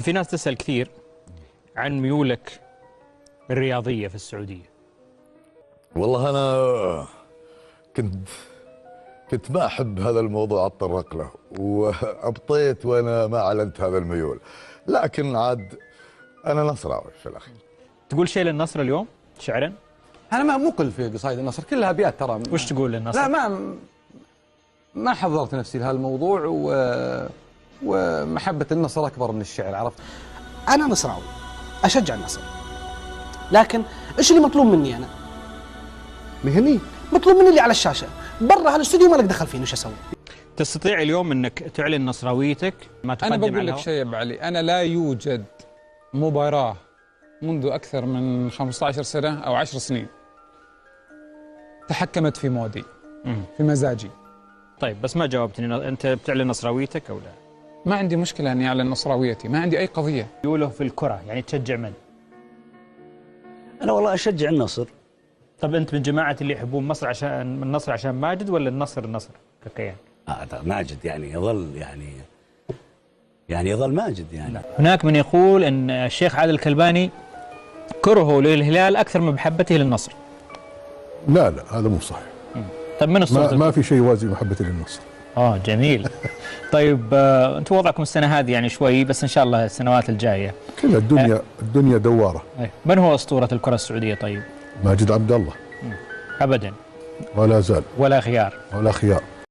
في ناس تسأل كثير عن ميولك الرياضية في السعودية. والله أنا كنت ما أحب هذا الموضوع أتطرق له، وأبطيت وأنا ما أعلنت هذا الميول، لكن عاد أنا نصراوي في الأخير. تقول شيء للنصر اليوم شعرا؟ أنا ما مقل في قصايد النصر، كلها أبيات ترى. وش تقول للنصر؟ لا ما حضرت نفسي لهذا الموضوع، ومحبة النصر أكبر من الشعر، عرفت؟ أنا نصراوي أشجع النصر، لكن إيش اللي مطلوب مني أنا؟ مهني مطلوب مني اللي على الشاشة، برا هالاستوديو ما لك دخل فيني، وش أسوي؟ تستطيع اليوم أنك تعلن نصراويتك ما تقدم أنا على بقول لك الهواء؟ شيء يا أبو علي، أنا لا يوجد مباراة منذ أكثر من 15 سنة أو 10 سنين تحكمت في مودي في مزاجي. طيب بس ما جاوبتني، أنت بتعلن نصراويتك أو لا؟ ما عندي مشكلة أني أعلن نصراويتي، ما عندي أي قضية. ميوله في الكرة يعني تشجع من؟ أنا والله أشجع النصر. طب أنت من جماعة اللي يحبون مصر عشان النصر عشان ماجد، ولا النصر ككيان؟ ماجد يعني يظل يعني يظل ماجد يعني. هناك من يقول أن الشيخ عادل الكلباني كرهه للهلال أكثر من محبته للنصر. لا هذا مو صحيح. طيب من الصوت؟ ما في شيء يوازي محبتي للنصر. جميل. طيب انتم وضعكم السنة هذه يعني شوي، بس إن شاء الله السنوات الجاية كل الدنيا دوارة. من هو أسطورة الكرة السعودية طيب؟ ماجد عبد الله. أبدا. ولا زال. ولا خيار. ولا خيار.